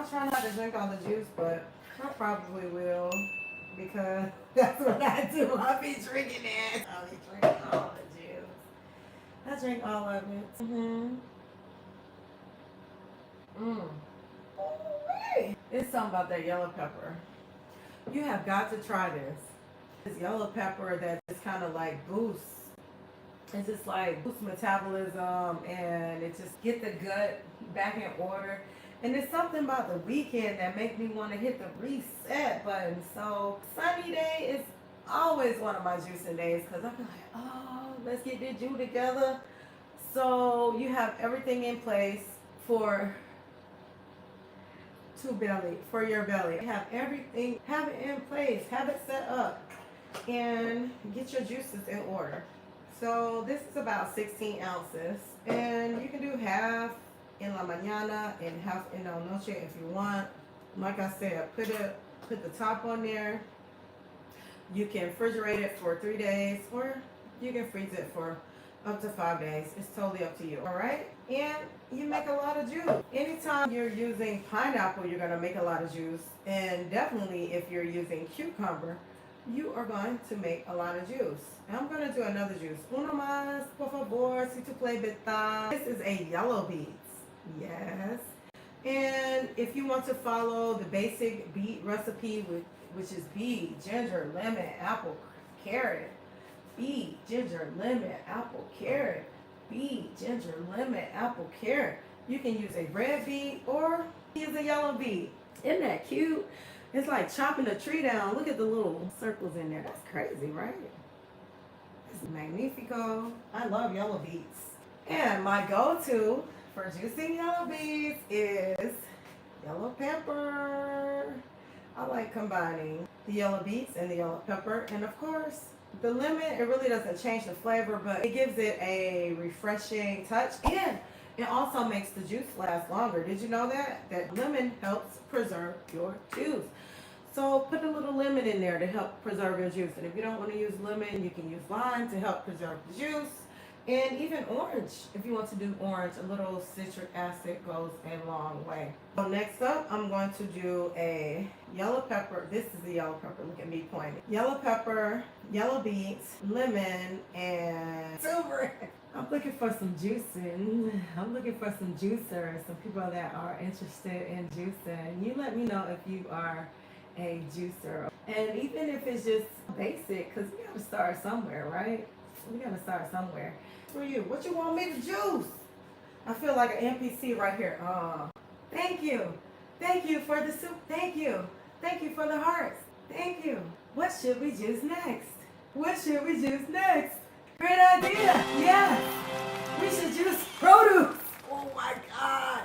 try not to drink all the juice, but I probably will because that's what I do. I'll be drinking it. I'll be drinking all the juice. I drink all of it. It's something about that yellow pepper. You have got to try this. This yellow pepper that just kind of like boosts. It's just like boosts metabolism and it just get the gut back in order. And it's something about the weekend that make me want to hit the reset button. So sunny day is always one of my juicing days because I'm like, oh, let's get this juice together. So you have everything in place for your belly. Have everything, have it in place, have it set up, and get your juices in order. So this is about 16 ounces, and you can do half in la mañana and half in la noche if you want. Like I said, put the top on there. You can refrigerate it for 3 days, or you can freeze it for up to 5 days. It's totally up to you. All right, and you make a lot of juice. Anytime you're using pineapple, you're gonna make a lot of juice, and definitely if you're using cucumber, you are going to make a lot of juice. And I'm gonna do another juice. Uno más, por favor, si tu play beta. This is a yellow beet. Yes. And if you want to follow the basic beet recipe, which is beet, ginger, lemon, apple, carrot. Beet, ginger, lemon, apple, carrot. Beet, ginger, lemon, apple, carrot. You can use a red beet or use a yellow beet. Isn't that cute? It's like chopping a tree down. Look at the little circles in there. That's crazy, right? It's magnifico. I love yellow beets. And my go-to for juicing yellow beets is yellow pepper. I like combining the yellow beets and the yellow pepper. And of course, the lemon, it really doesn't change the flavor, but it gives it a refreshing touch. And it also makes the juice last longer. Did you know that? That lemon helps preserve your juice. So put a little lemon in there to help preserve your juice. And if you don't want to use lemon, you can use lime to help preserve the juice. And even orange, if you want to do orange, a little citric acid goes a long way. So next up, I'm going to do a yellow pepper. This is the yellow pepper. Look at me pointing. Yellow pepper, yellow beets, lemon, and turmeric. I'm looking for some juicing. I'm looking for some juicers, some people that are interested in juicing. You let me know if you are a juicer. And even if it's just basic, because we got to start somewhere, right? We got to start somewhere. For you, what you want me to juice? I feel like an NPC right here. Thank you. Thank you for the soup. Thank you. Thank you for the hearts. Thank you. What should we juice next? What should we juice next? Great idea. Yes. We should juice produce. Oh my God.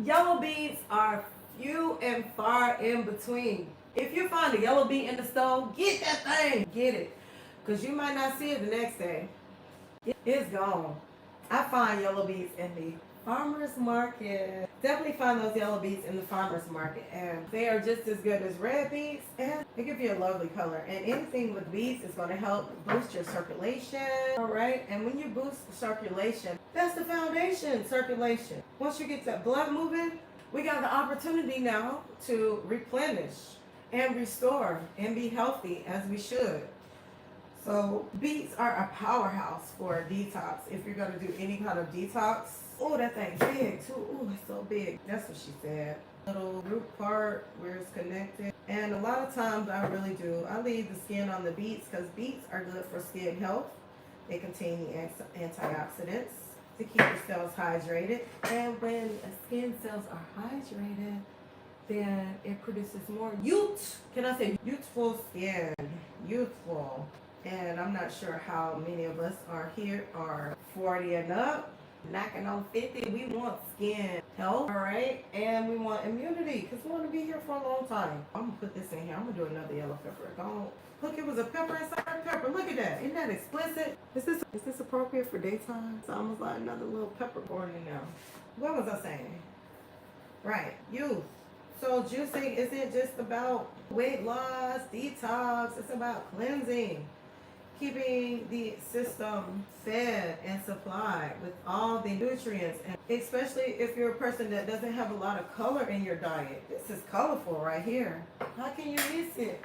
Yellow beets are few and far in between. If you find a yellow beet in the stove, get that thing. Get it. Because you might not see it the next day. It's gone. I find yellow beets in the farmer's market. Definitely find those yellow beets in the farmer's market. And they are just as good as red beets. And they give you a lovely color. And anything with beets is going to help boost your circulation. Alright? And when you boost circulation, that's the foundation, circulation. Once you get that blood moving, we got the opportunity now to replenish and restore and be healthy as we should. So beets are a powerhouse for a detox. If you're going to do any kind of detox. Oh, that thing's big too. Oh, it's so big. That's what she said. Little root part where it's connected. And a lot of times I really do. I leave the skin on the beets because beets are good for skin health. They contain the antioxidants to keep your cells hydrated. And when skin cells are hydrated, then it produces more youth. Can I say youthful skin? Youthful. And I'm not sure how many of us are here are 40 and up, knocking on 50. We want skin health, all right? And we want immunity because we want to be here for a long time. I'm going to put this in here. I'm going to do another yellow pepper. Don't. Look, it was a pepper inside a pepper. Look at that. Isn't that explicit? Is this appropriate for daytime? It's almost like another little pepper born in there. What was I saying? Right. Youth. So juicing isn't just about weight loss, detox. It's about cleansing. keeping the system fed and supplied with all the nutrients, and especially if you're a person that doesn't have a lot of color in your diet. This is colorful right here. How can you miss it?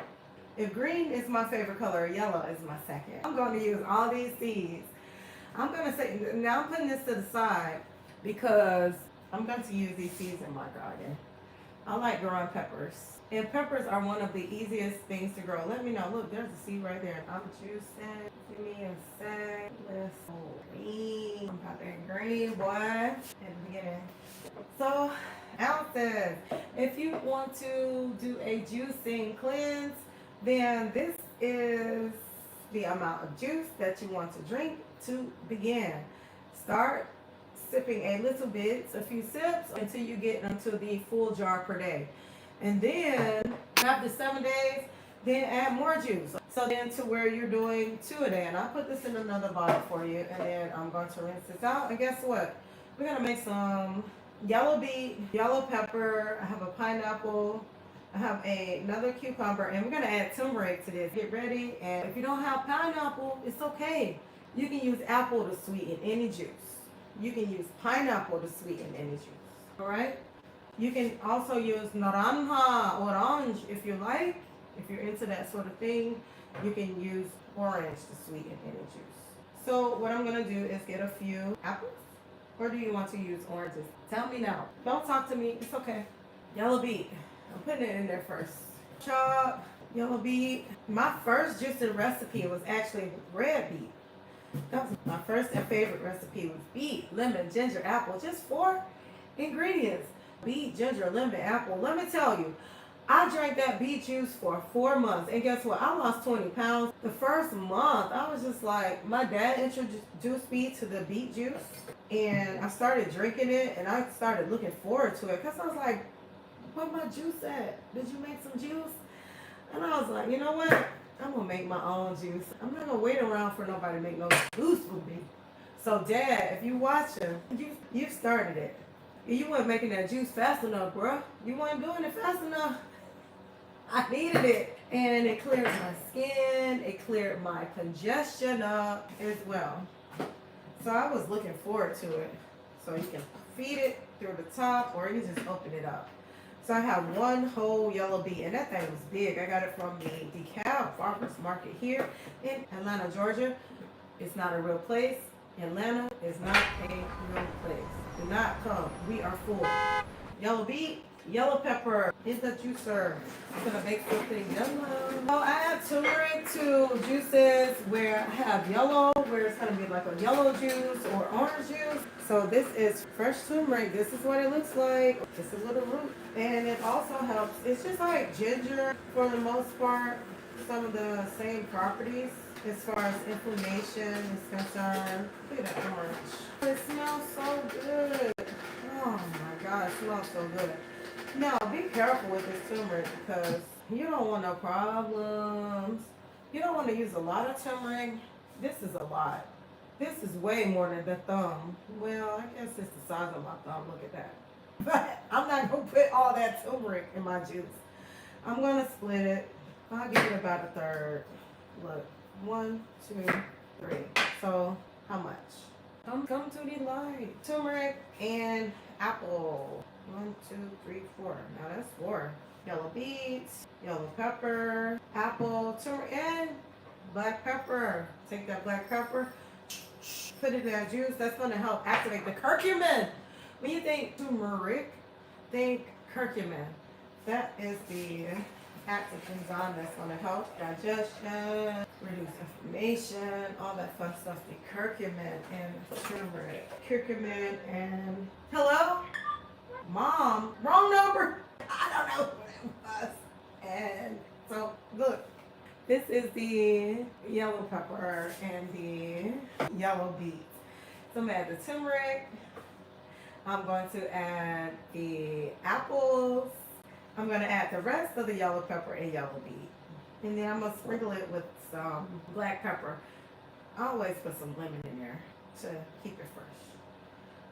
If green is my favorite color, yellow is my second. I'm going to use all these seeds. I'm going to say, now I'm putting this to the side because I'm going to use these seeds in my garden. I like growing peppers. And peppers are one of the easiest things to grow. Let me know. Look, there's a seed right there. I'm juicing. Give me a sec. Let's green. I'm about that green, boy. In the beginning. So, ounces. If you want to do a juicing cleanse, then this is the amount of juice that you want to drink to begin. Start sipping a little bit, a few sips, until you get into the full jar per day. And then after 7 days, then add more juice. So then to where you're doing 2 a day. And I'll put this in another bottle for you. And then I'm going to rinse this out. And guess what? We're going to make some yellow beet, yellow pepper. I have a pineapple. I have another cucumber. And we're going to add turmeric to this. Get ready. And if you don't have pineapple, it's okay. You can use apple to sweeten any juice. You can use pineapple to sweeten any juice. All right? You can also use naranja, orange, if you like. If you're into that sort of thing, you can use orange to sweeten any juice. So what I'm going to do is get a few apples. Or do you want to use oranges? Tell me now. Don't talk to me. It's okay. Yellow beet. I'm putting it in there first. Chop, yellow beet. My first juicing recipe was actually with red beet. That was my first and favorite recipe was beet, lemon, ginger, apple. Just 4 ingredients. Beet, ginger, lemon, apple. Let me tell you, I drank that beet juice for 4 months. And guess what? I lost 20 pounds. The first month, I was just like, my dad introduced me to the beet juice. And I started drinking it. And I started looking forward to it. Because I was like, where my juice at? Did you make some juice? And I was like, you know what? I'm going to make my own juice. I'm not going to wait around for nobody to make no juice for me. So, Dad, if you watching, you started it. You weren't making that juice fast enough, bro. You weren't doing it fast enough. I needed it. And it cleared my skin. It cleared my congestion up as well. So, I was looking forward to it. So, you can feed it through the top or you can just open it up. So I have 1 whole yellow beet, and that thing was big. I got it from the DeKalb Farmers Market here in Atlanta, Georgia. It's not a real place. Atlanta is not a real place. Do not come. We are full. Yellow beet, yellow pepper is the juicer. I'm gonna make something yellow. So I add turmeric to juices where I have yellow, where it's gonna be like a yellow juice or orange juice. So this is fresh turmeric. This is what it looks like. Just a little root. And it also helps. It's just like ginger for the most part. Some of the same properties as far as inflammation is concerned. Look at that orange. It smells so good. Oh my God, it smells so good. Now, be careful with this turmeric because you don't want no problems. You don't want to use a lot of turmeric. This is a lot. This is way more than the thumb. Well, I guess it's the size of my thumb. Look at that. But I'm not going to put all that turmeric in my juice. I'm going to split it. I'll give it about a third. Look. 1, 2, 3. So, how much? Come to the light. Turmeric and apple. 1, 2, 3, 4. Now that's 4. Yellow beets, yellow pepper, apple, turmeric, and black pepper. Take that black pepper, put it in that juice. That's going to help activate the curcumin. When you think turmeric, think curcumin. That is the active enzyme that's going to help digestion, reduce inflammation, all that fun stuff. The curcumin and turmeric. Curcumin and... Hello? Mom? Wrong number? I don't know what it was. And so, look. This is the yellow pepper and the yellow beet. So I'm going to add the turmeric. I'm going to add the apples. I'm going to add the rest of the yellow pepper and yellow beet. And then I'm going to sprinkle it with some black pepper. I always put some lemon in there to keep it fresh.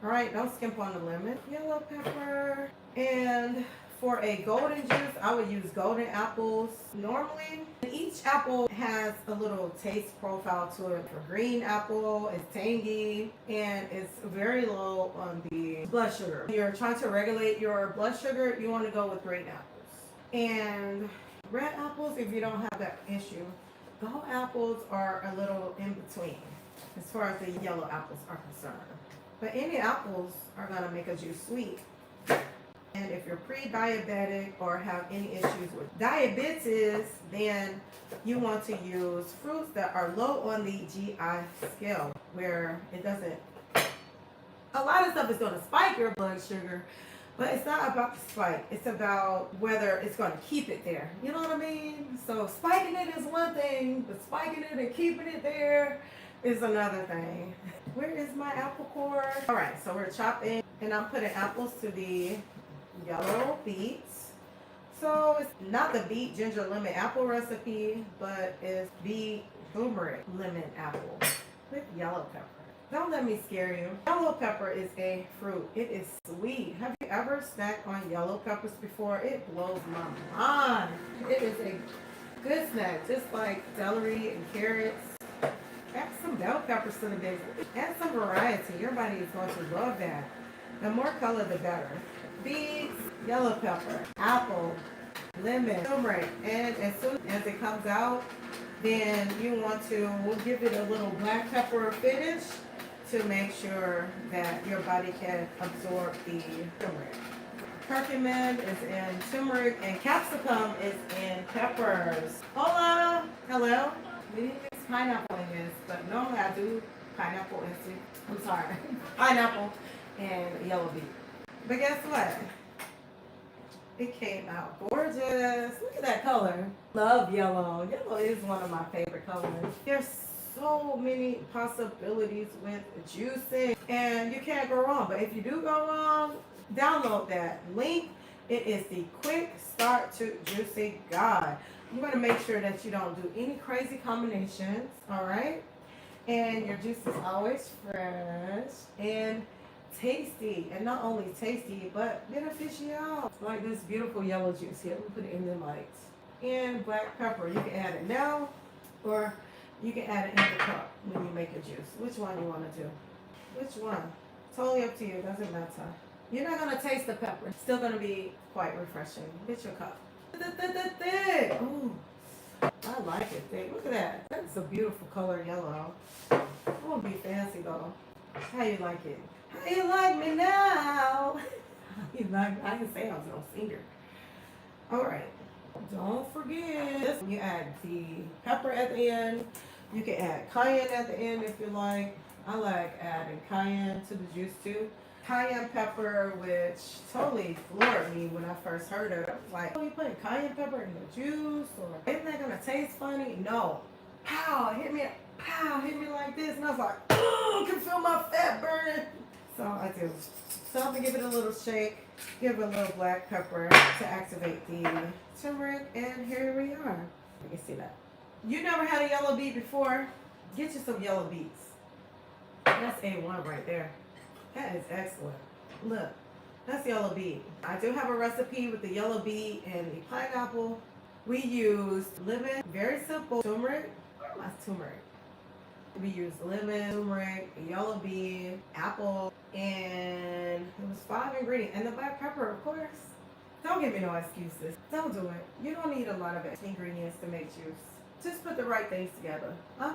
All right, don't skimp on the lemon. Yellow pepper. And For a golden juice, I would use golden apples normally. Each apple has a little taste profile to it. For green apple, it's tangy and it's very low on the blood sugar. If you're trying to regulate your blood sugar, you want to go with green apples. And red apples, if you don't have that issue, gold apples are a little in between as far as the yellow apples are concerned. But any apples are going to make a juice sweet. And if you're pre-diabetic or have any issues with diabetes, then you want to use fruits that are low on the GI scale, where it doesn't, a lot of stuff is going to spike your blood sugar, but it's not about the spike. It's about whether it's going to keep it there. You know what I mean? So spiking it is one thing, but spiking it and keeping it there is another thing. Where is my apple core? All right, so we're chopping, and I'm putting apples to the yellow beets. So it's not the beet ginger lemon apple recipe, but it's beet turmeric lemon apple with yellow pepper. Don't let me scare you. Yellow pepper is a fruit. It is sweet. Have you ever snacked on yellow peppers before? It blows my mind. It is a good snack, just like celery and carrots. Add some bell peppers to the mix. Add some variety. Your body is going to love that. The more color, the better. Beets, yellow pepper, apple, lemon, turmeric, and as soon as it comes out, then you want to give it a little black pepper finish to make sure that your body can absorb the turmeric. Curcumin is in turmeric and capsicum is in peppers. Hola! Hello? We didn't mix pineapple in this, but normally I do pineapple and sweet. I'm sorry. Pineapple and yellow beet. But guess what? It came out gorgeous. Look at that color. Love yellow. Yellow is one of my favorite colors. There's so many possibilities with juicing, and you can't go wrong. But if you do go wrong, download that link. It is the Quick Start to Juicing Guide. I'm going to make sure that you don't do any crazy combinations, all right? And your juice is always fresh and tasty, and not only tasty but beneficial. Like this beautiful yellow juice here. We put it in the lights. And black pepper. You can add it now, or you can add it in the cup when you make your juice. Which one you want to do? Which one? Totally up to you. Doesn't matter. You're not gonna taste the pepper. It's still gonna be quite refreshing. Get your cup. Thick. Ooh, I like it thick. Look at that. That's a beautiful color, yellow. I won't be fancy though. How you like it? How you like me now? How you like? I can say I was no singer. All right. Don't forget this. You add the pepper at the end. You can add cayenne at the end if you like. I like adding cayenne to the juice too. Cayenne pepper, which totally floored me when I first heard it. I was like, oh, you putting cayenne pepper in the juice? Or isn't that gonna taste funny? No. Pow, hit me like this. And I was like, oh, I can feel my fat burning. So I do. So I'm gonna give it a little shake, give it a little black pepper to activate the turmeric, and here we are. You can see that. You never had a yellow beet before? Get you some yellow beets. That's A1 right there. That is excellent. Look, that's yellow beet. I do have a recipe with the yellow beet and the pineapple. We used lemon, very simple, turmeric. Where my turmeric? We used lemon, turmeric, yellow beet, apple, and it was 5 ingredients. And the black pepper, of course. Don't give me no excuses. Don't do it. You don't need a lot of ingredients to make juice. Just put the right things together.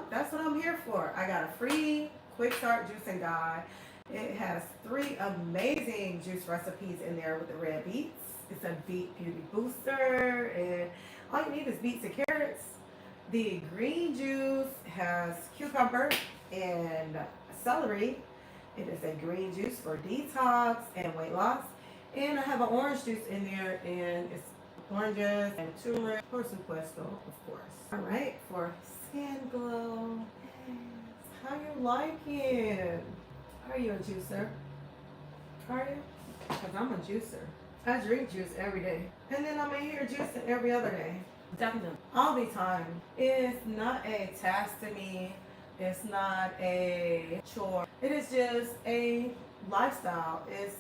That's what I'm here for. I got a free Quick Start Juicing Guide. It has 3 amazing juice recipes in there with the red beets. It's a beet beauty booster, and all you need is beets and carrots. The green juice has cucumber and celery. It is a green juice for detox and weight loss. And I have an orange juice in there, and it's oranges and turmeric, por supuesto, of course. All right, for skin glow. Yes. How you like it? Are you a juicer? Are you? Because I'm a juicer. I drink juice every day. And then I'm in here juicing every other day. Definitely. All the time. It's not a task to me. It's not a chore. It is just a lifestyle. It's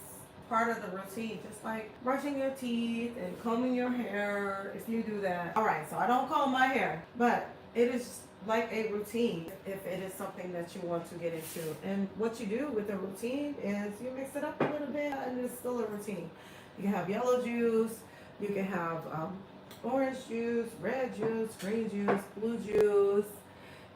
part of the routine, just like brushing your teeth and combing your hair if you do that. All right, so I don't comb my hair, but it is like a routine if it is something that you want to get into. And what you do with the routine is you mix it up a little bit and it's still a routine. You can have yellow juice, you can have orange juice, red juice, green juice, blue juice.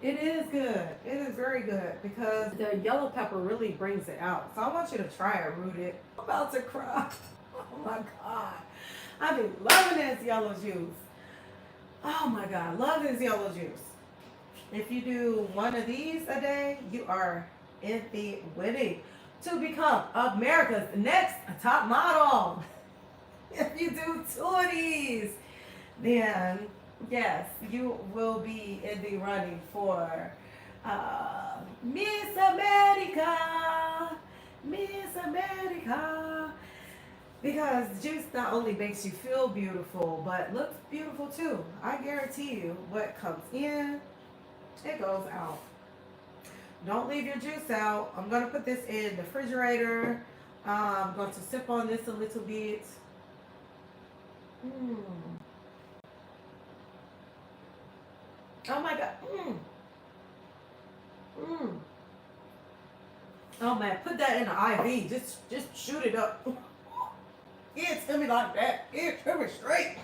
It is good. It is very good because the yellow pepper really brings it out. So I want you to try it, Rooted. I'm about to cry. Oh my God. I've been loving this yellow juice. Oh my God, love this yellow juice. If you do one of these a day, you are in the winning to become America's next top model. If you do 2 of these, then yes, you will be in the running for Miss America. Miss America. Because juice not only makes you feel beautiful, but looks beautiful too. I guarantee you what comes in, it goes out. Don't leave your juice out. I'm going to put this in the refrigerator. I'm going to sip on this a little bit. Oh my God. Oh man, put that in the IV. Just shoot it up. Give it to me like that. Give it to me straight.